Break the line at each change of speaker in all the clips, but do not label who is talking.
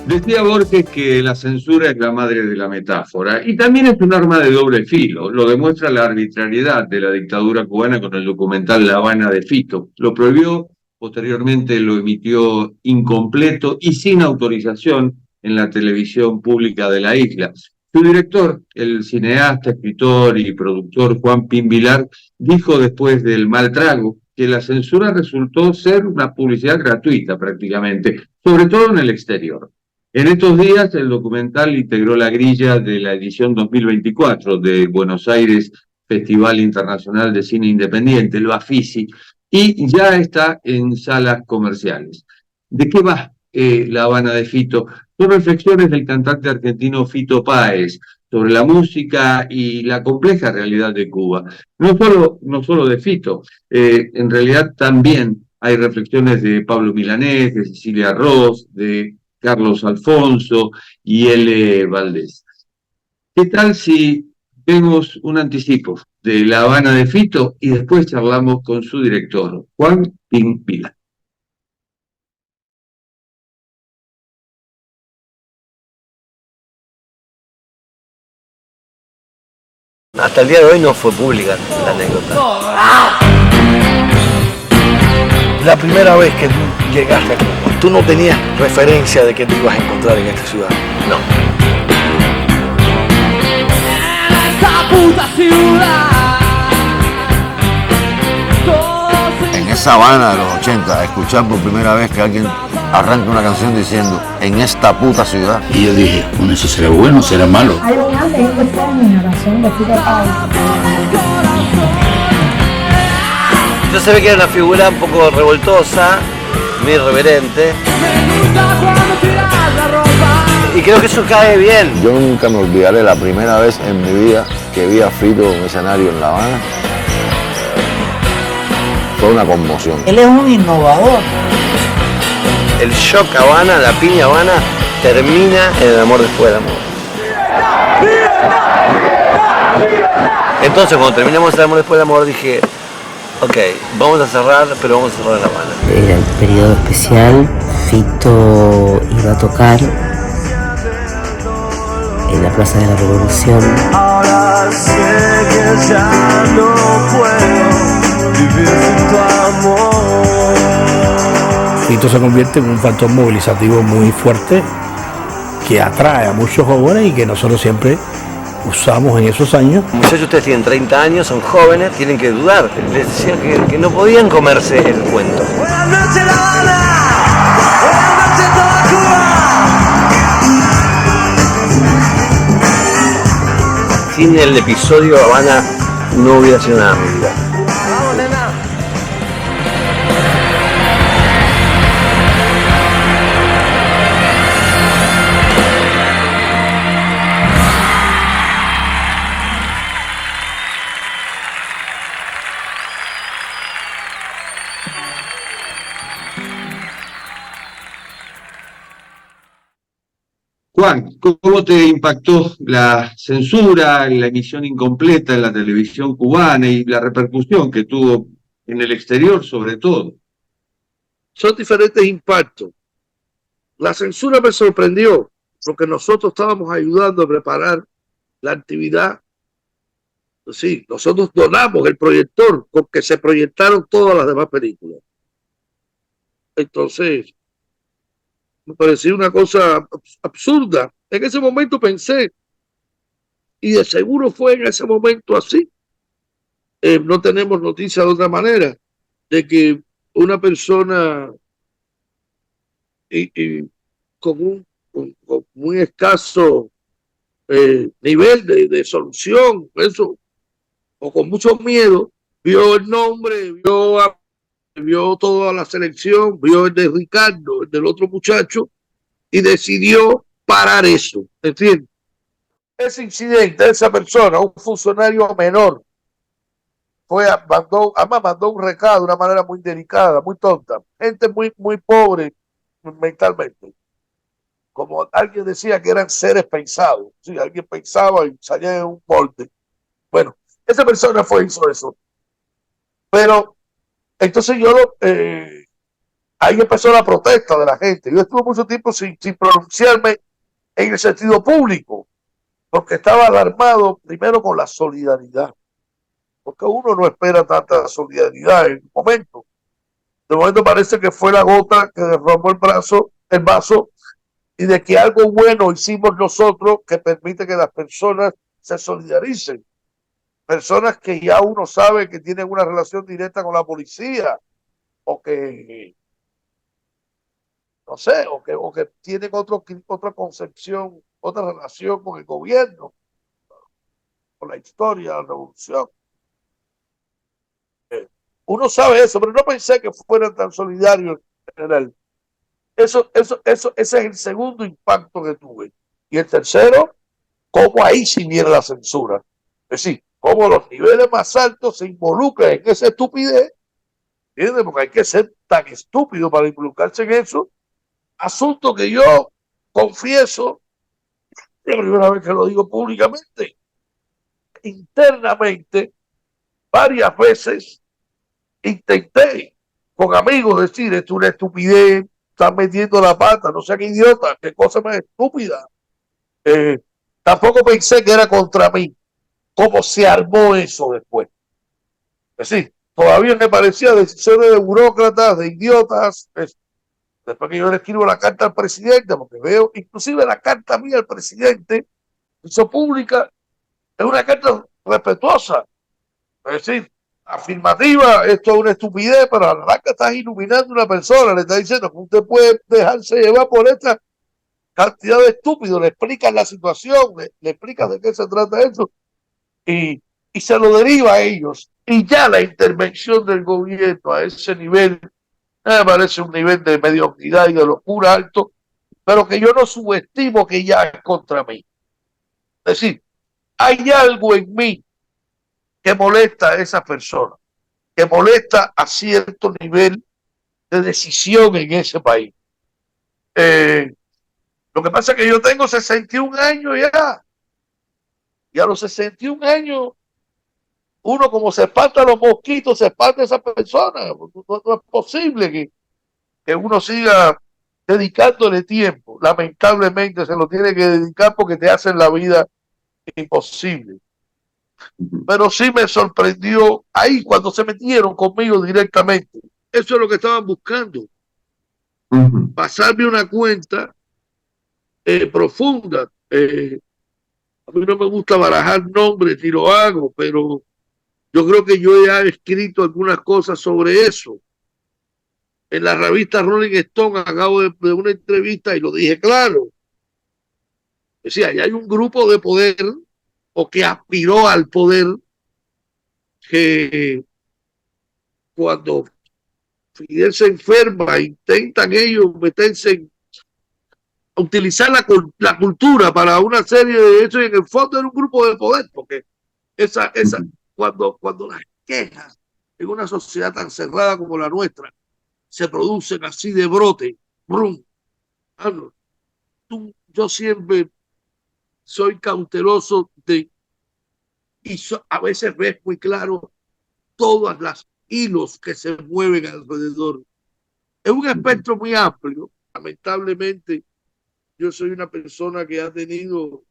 Decía Borges que la censura es la madre de la metáfora y también es un arma de doble filo. Lo demuestra la arbitrariedad de la dictadura cubana con el documental La Habana de Fito. Lo prohibió, posteriormente lo emitió incompleto y sin autorización en la televisión pública de la isla. Su director, el cineasta, escritor y productor Juan Pin Vilar, dijo después del mal trago que la censura resultó ser una publicidad gratuita prácticamente, sobre todo en el exterior. En estos días, el documental integró la grilla de la edición 2024 de Buenos Aires Festival Internacional de Cine Independiente, el BAFICI, y ya está en salas comerciales. ¿De qué va La Habana de Fito? Son reflexiones del cantante argentino Fito Páez sobre la música y la compleja realidad de Cuba. No solo de Fito, en realidad también hay reflexiones de Pablo Milanés, de Cecilia Ross, de Carlos Alfonso y L. Valdés. ¿Qué tal si vemos un anticipo de La Habana de Fito y después charlamos con su director, Juan Pin Vilar?
Hasta el día de hoy no fue pública la anécdota. La primera vez que tú llegaste a Cuba, tú no tenías referencia de que te ibas a encontrar en esta ciudad. No.
En esa Habana de los 80, escuchar por primera vez que alguien arranca una canción diciendo en esta puta ciudad.
Y yo dije, bueno, ¿eso será bueno o será malo?
Algo antes de esta generación de Fito Páez.
Yo se ve que era una figura un poco revoltosa, muy irreverente. Y creo que eso cae bien.
Yo nunca me olvidaré la primera vez en mi vida que vi a Fito en un escenario en La Habana. Fue una conmoción.
Él es un innovador.
El shock Habana, la piña Habana, termina en el amor después del amor. Entonces, cuando terminamos el amor después del amor, dije, ok, vamos a cerrar, pero vamos a cerrar en La Habana.
Era el periodo especial, Fito iba a tocar en la Plaza de la Revolución.
Ahora sé que ya no puedo vivir sin tu amor.
Fito se convierte en un factor movilizativo muy fuerte que atrae a muchos jóvenes y que nosotros siempre usamos en esos años.
Muchachos, ustedes tienen 30 años, son jóvenes, tienen que dudar. Les decía que no podían comerse el cuento.
Buenas noches, La Habana. Buenas noches, toda Cuba.
Sin el episodio Habana no hubiera sido nada en mi vida.
Vamos, nena.
Juan, ¿cómo te impactó la censura, la emisión incompleta en la televisión cubana y la repercusión que tuvo en el exterior sobre todo?
Son diferentes impactos. La censura me sorprendió porque nosotros estábamos ayudando a preparar la actividad. Sí, nosotros donamos el proyector con que se proyectaron todas las demás películas. Entonces, me pareció una cosa absurda. En ese momento pensé, y de seguro fue en ese momento así. No tenemos noticia de otra manera, de que una persona con muy escaso nivel de solución, eso, o con mucho miedo, vio el nombre, vio toda la selección, vio el de Ricardo, el del otro muchacho, y decidió parar eso, ¿entiendes? Ese incidente, esa persona, un funcionario menor, mandó un recado de una manera muy delicada, muy tonta, gente muy pobre mentalmente, como alguien decía que eran seres pensados. Sí, alguien pensaba y salía en un molde. Bueno, esa persona hizo eso. Pero entonces ahí empezó la protesta de la gente. Yo estuve mucho tiempo sin pronunciarme en el sentido público, porque estaba alarmado primero con la solidaridad, porque uno no espera tanta solidaridad en el momento. De momento parece que fue la gota que derramó el vaso, y de que algo bueno hicimos nosotros que permite que las personas se solidaricen. Personas que ya uno sabe que tienen una relación directa con la policía, o que, no sé, o que tienen otra concepción, otra relación con el gobierno, con la historia, la revolución. Uno sabe eso, pero no pensé que fueran tan solidarios en general. Ese es el segundo impacto que tuve. Y el tercero, cómo ahí sí viene la censura. Es decir, cómo los niveles más altos se involucran en esa estupidez, ¿entiendes? Porque hay que ser tan estúpido para involucrarse en eso. Asunto que yo confieso, la primera vez que lo digo públicamente, internamente, varias veces intenté con amigos decir, esto es una estupidez, están metiendo la pata, no sean idiotas, qué cosa más estúpida. Tampoco pensé que era contra mí. ¿Cómo se armó eso después? Es decir, todavía me parecía decisiones de burócratas, de idiotas. Después que yo le escribo la carta al presidente, porque veo, inclusive la carta mía al presidente, hizo pública, es una carta respetuosa. Es decir, afirmativa, esto es una estupidez, pero a la larga estás iluminando a una persona, le está diciendo que usted puede dejarse llevar por esta cantidad de estúpidos, le explicas la situación, le explicas de qué se trata eso, y se lo deriva a ellos. Y ya la intervención del gobierno a ese nivel, me parece un nivel de mediocridad y de locura alto, pero que yo no subestimo que ya es contra mí. Es decir, hay algo en mí que molesta a esa persona, que molesta a cierto nivel de decisión en ese país. Lo que pasa es que yo tengo 61 años ya, y a los 61 años, uno como se espanta a los mosquitos, se espanta a esa persona. No es posible que uno siga dedicándole tiempo. Lamentablemente se lo tiene que dedicar porque te hacen la vida imposible. Pero sí me sorprendió ahí cuando se metieron conmigo directamente. Eso es lo que estaban buscando. Pasarme una cuenta profunda. A mí no me gusta barajar nombres ni lo hago, pero yo creo que yo ya he escrito algunas cosas sobre eso. En la revista Rolling Stone acabo de una entrevista y lo dije claro. Decía, allá hay un grupo de poder o que aspiró al poder que cuando Fidel se enferma intentan ellos meterse a utilizar la cultura para una serie de hechos y en el fondo era un grupo de poder porque cuando las quejas en una sociedad tan cerrada como la nuestra se producen así de brote, brum, yo siempre soy cauteloso a veces ves muy claro todas las hilos que se mueven alrededor. Es un espectro muy amplio. Lamentablemente, yo soy una persona que ha tenido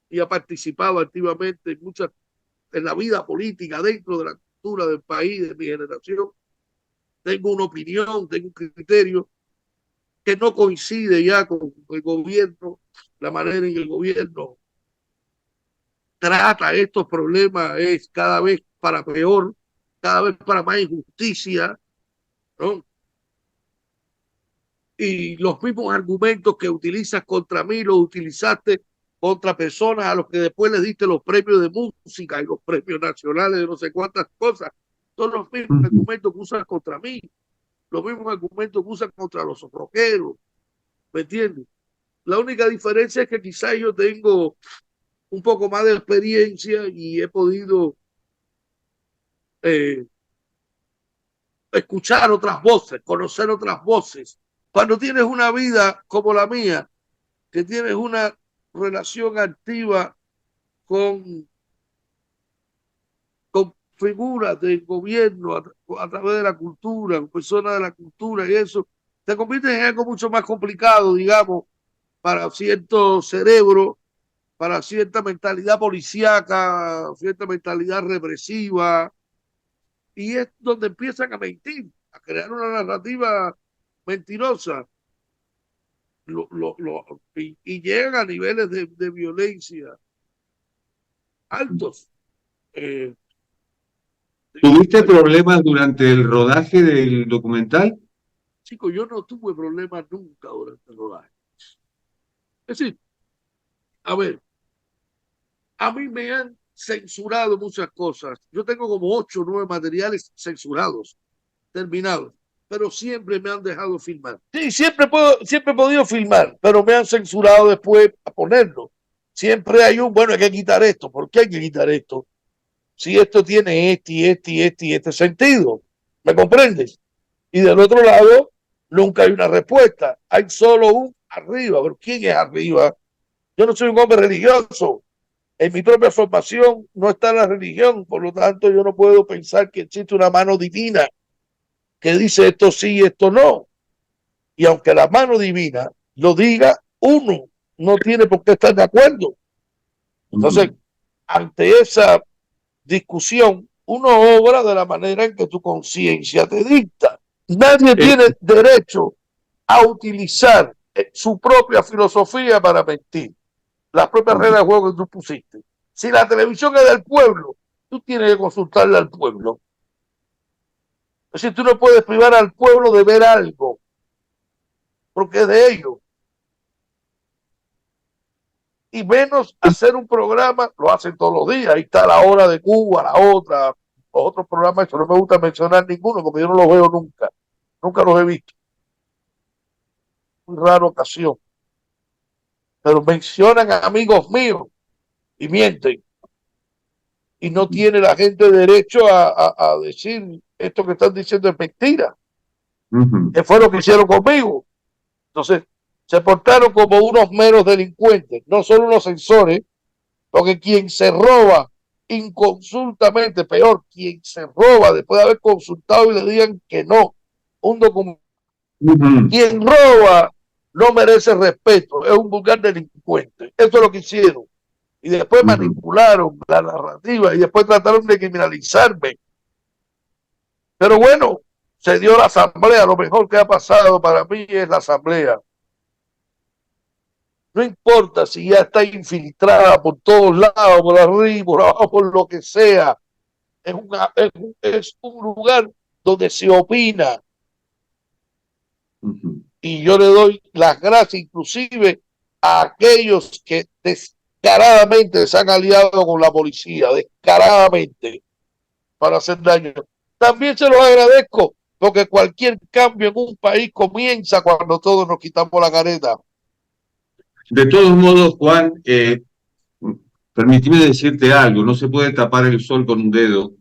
y ha participado activamente en la vida política dentro de la cultura del país, de mi generación. Tengo una opinión, tengo un criterio que no coincide ya con el gobierno, la manera en que el gobierno trata estos problemas es cada vez para peor, cada vez para más injusticia, ¿no? Y los mismos argumentos que utilizas contra mí los utilizaste contra personas a los que después les diste los premios de música y los premios nacionales de no sé cuántas cosas. Son los mismos argumentos que usas contra mí, los mismos argumentos que usan contra los rockeros, ¿me entiendes? La única diferencia es que quizás yo tengo un poco más de experiencia y he podido escuchar otras voces, conocer otras voces. Cuando tienes una vida como la mía, que tienes una relación activa con figuras del gobierno a través de la cultura, con personas de la cultura y eso, te convierte en algo mucho más complicado, digamos, para cierto cerebro, para cierta mentalidad policíaca, cierta mentalidad represiva, y es donde empiezan a mentir, a crear una narrativa mentirosa, y llegan a niveles de violencia altos.
¿Tuviste problemas durante el rodaje del documental?
Chicos, yo no tuve problemas nunca durante el rodaje. Es decir, a ver, a mí me han censurado muchas cosas. Yo tengo como 8 o 9 materiales censurados, terminados, pero siempre me han dejado filmar. Sí, siempre he podido filmar, pero me han censurado después a ponerlo. Siempre hay bueno, hay que quitar esto. ¿Por qué hay que quitar esto? Si esto tiene este sentido. ¿Me comprendes? Y del otro lado, nunca hay una respuesta. Hay solo un arriba. ¿Pero quién es arriba? Yo no soy un hombre religioso. En mi propia formación no está la religión. Por lo tanto, yo no puedo pensar que existe una mano divina que dice esto sí, esto no. Y aunque la mano divina lo diga, uno no tiene por qué estar de acuerdo. Entonces, ante esa discusión, uno obra de la manera en que tu conciencia te dicta. Nadie tiene derecho a utilizar su propia filosofía para mentir. Las propias reglas de juego que tú pusiste. Si la televisión es del pueblo, tú tienes que consultarle al pueblo. Es decir, tú no puedes privar al pueblo de ver algo, porque es de ellos. Y menos hacer un programa, lo hacen todos los días. Ahí está La Hora de Cuba, la otra, los otros programas, eso no me gusta mencionar ninguno, porque yo no los veo nunca. Nunca los he visto. Muy rara ocasión. Pero mencionan a amigos míos y mienten. Y no tiene la gente derecho a decir esto que están diciendo es mentira. Que fue lo que hicieron conmigo. Entonces, se portaron como unos meros delincuentes, no solo unos censores, porque quien se roba inconsultamente, peor, quien se roba después de haber consultado y le digan que no, un documento. Quien roba no merece respeto, es un vulgar delincuente. Eso es lo que hicieron. Y después manipularon la narrativa y después trataron de criminalizarme. Pero bueno, se dio la asamblea. Lo mejor que ha pasado para mí es la asamblea. No importa si ya está infiltrada por todos lados, por arriba, por abajo, por lo que sea. Es un lugar donde se opina. Y yo le doy las gracias inclusive a aquellos que descaradamente se han aliado con la policía, descaradamente, para hacer daño. También se los agradezco, porque cualquier cambio en un país comienza cuando todos nos quitamos la careta.
De todos modos, Juan, permíteme decirte algo, no se puede tapar el sol con un dedo.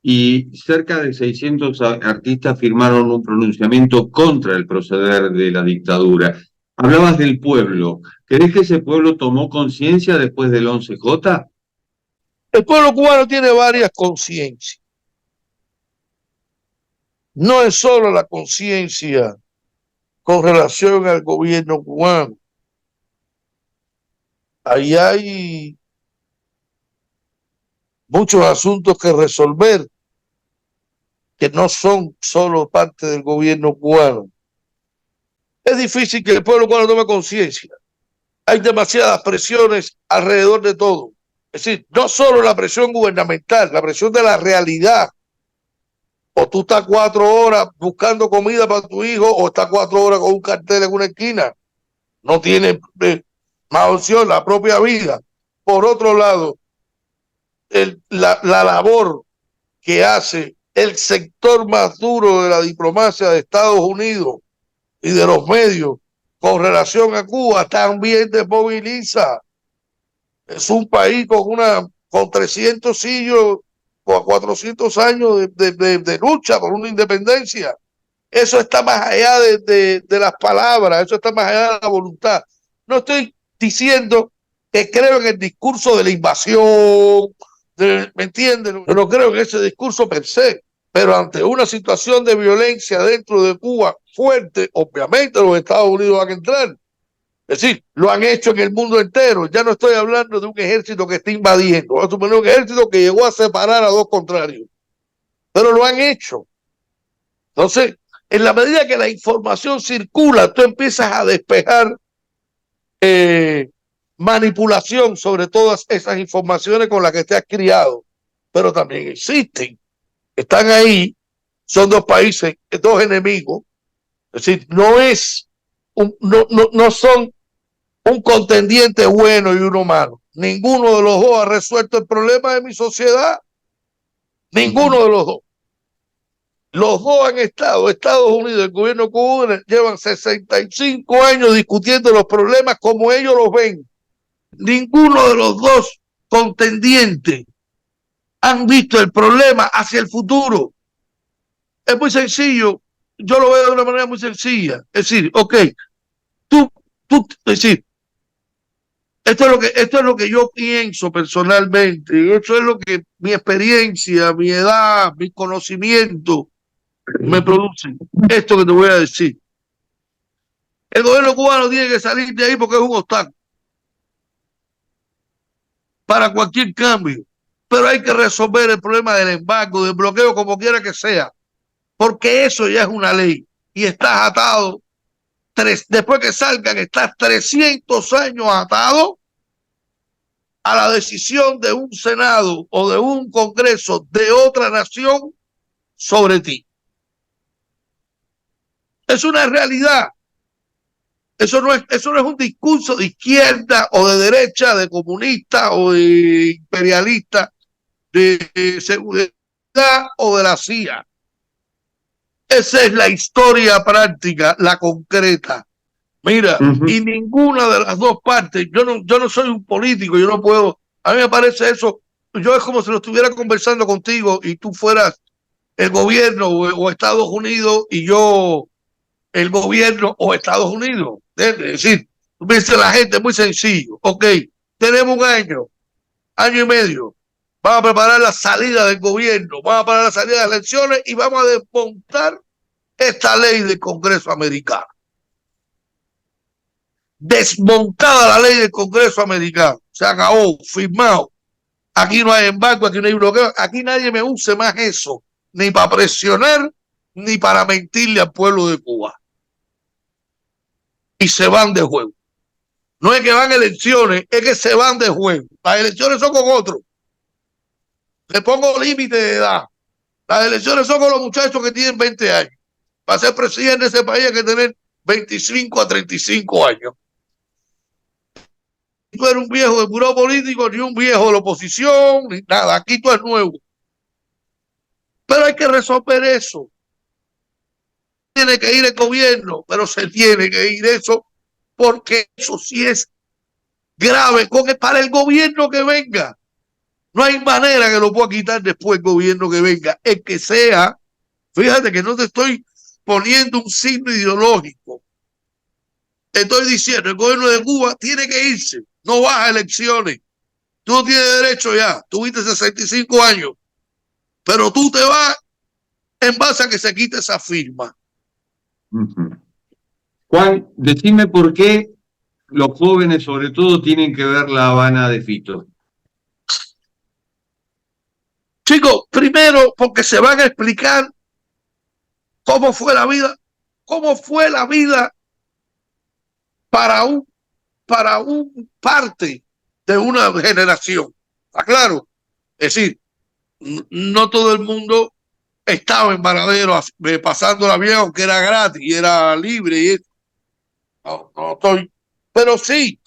Y cerca de 600 artistas firmaron un pronunciamiento contra el proceder de la dictadura. Hablabas del pueblo. ¿Crees que ese pueblo tomó conciencia después del 11J?
El pueblo cubano tiene varias conciencias. No es solo la conciencia con relación al gobierno cubano. Ahí hay muchos asuntos que resolver que no son solo parte del gobierno cubano. Es difícil que el pueblo cubano tome conciencia. Hay demasiadas presiones alrededor de todo. Es decir, no solo la presión gubernamental, la presión de la realidad. O tú estás 4 horas buscando comida para tu hijo, o estás 4 horas con un cartel en una esquina. No tiene más opción, la propia vida. Por otro lado, la labor que hace el sector más duro de la diplomacia de Estados Unidos y de los medios con relación a Cuba también desmoviliza. Es un país con 300 siglos o 400 años de lucha por una independencia. Eso está más allá de las palabras, eso está más allá de la voluntad. no estoy diciendo que creo en el discurso de la invasión, ¿me entiendes? No creo en ese discurso per se, pero ante una situación de violencia dentro de Cuba fuerte, obviamente los Estados Unidos van a entrar. Es decir, lo han hecho en el mundo entero. Ya no estoy hablando de un ejército que está invadiendo, vamos a suponer un ejército que llegó a separar a dos contrarios, pero lo han hecho. Entonces, en la medida que la información circula, tú empiezas a despejar manipulación sobre todas esas informaciones con las que te has criado, pero también existen, están ahí, son dos países, dos enemigos, es decir, no son un contendiente bueno y uno malo. Ninguno de los dos ha resuelto el problema de mi sociedad, ninguno de los dos. Los dos han estado, Estados Unidos, el gobierno cubano, llevan 65 años discutiendo los problemas como ellos los ven. Ninguno de los dos contendientes han visto el problema hacia el futuro. Es muy sencillo, yo lo veo de una manera muy sencilla. Es decir, ok, es decir, esto es lo que yo pienso personalmente, esto es lo que mi experiencia, mi edad, mi conocimiento me producen. Esto que te voy a decir. El gobierno cubano tiene que salir de ahí porque es un obstáculo para cualquier cambio, pero hay que resolver el problema del embargo, del bloqueo, como quiera que sea, porque eso ya es una ley y estás atado, después que salgan, estás 300 años atado a la decisión de un Senado o de un Congreso de otra nación sobre ti. Es una realidad. Eso no es un discurso de izquierda o de derecha, de comunista o de imperialista, de seguridad o de la CIA. Esa es la historia práctica, la concreta. Mira, y ninguna de las dos partes, yo no soy un político, yo no puedo, a mí me parece eso, yo es como si lo estuviera conversando contigo y tú fueras el gobierno o Estados Unidos y yo el gobierno o Estados Unidos. Es decir, dice la gente, muy sencillo, ok, tenemos un año y medio, vamos a preparar la salida del gobierno, vamos a preparar la salida de las elecciones y vamos a desmontar esta ley del Congreso americano. Desmontada la ley del Congreso americano, se acabó, firmado. Aquí no hay embargo, aquí no hay bloqueo, aquí nadie me use más eso, ni para presionar, ni para mentirle al pueblo de Cuba. Y se van de juego. No es que van a elecciones, es que se van de juego. Las elecciones son con otros. Le pongo límite de edad. Las elecciones son con los muchachos que tienen 20 años. Para ser presidente de ese país hay que tener 25 a 35 años. Tú eres un viejo de buró político, ni un viejo de la oposición, ni nada. Aquí tú eres nuevo. Pero hay que resolver eso. Tiene que ir el gobierno, pero se tiene que ir eso, porque eso sí es grave para el gobierno que venga. No hay manera que lo pueda quitar después el gobierno que venga. El que sea, fíjate que no te estoy poniendo un signo ideológico. Te estoy diciendo, el gobierno de Cuba tiene que irse. No vas a elecciones. Tú no tienes derecho ya. Tuviste 65 años. Pero tú te vas en base a que se quite esa firma.
Juan, decime por qué los jóvenes sobre todo tienen que ver La Habana de Fito.
Chicos, primero porque se van a explicar cómo fue la vida para un parte de una generación. ¿Está claro? Es decir, no todo el mundo estaba en Varadero pasándola bien, aunque era gratis y era libre y eso. No estoy, pero sí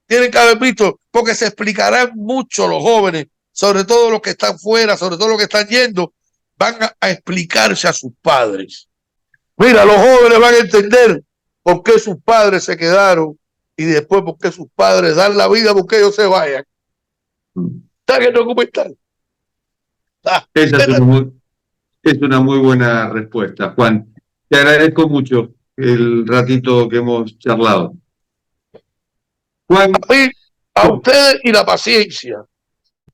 tienen que haber visto, porque se explicarán mucho los jóvenes, sobre todo los que están fuera, sobre todo los que están yendo, van a explicarse a sus padres. Mira, los jóvenes van a entender por qué sus padres se quedaron y después por qué sus padres dan la vida porque ellos se vayan. ¿Está en el documental?
Es una muy buena respuesta, Juan. Te agradezco mucho el ratito que hemos charlado. Juan,
A ustedes y la paciencia.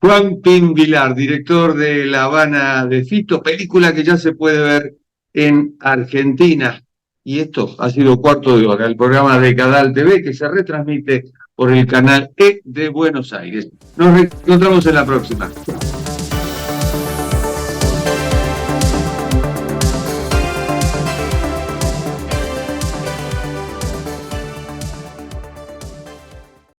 Juan Pin Vilar, director de La Habana de Fito, película que ya se puede ver en Argentina. Y esto ha sido Cuarto de Hora, el programa de Cadal TV que se retransmite por el canal E de Buenos Aires. Nos reencontramos en la próxima.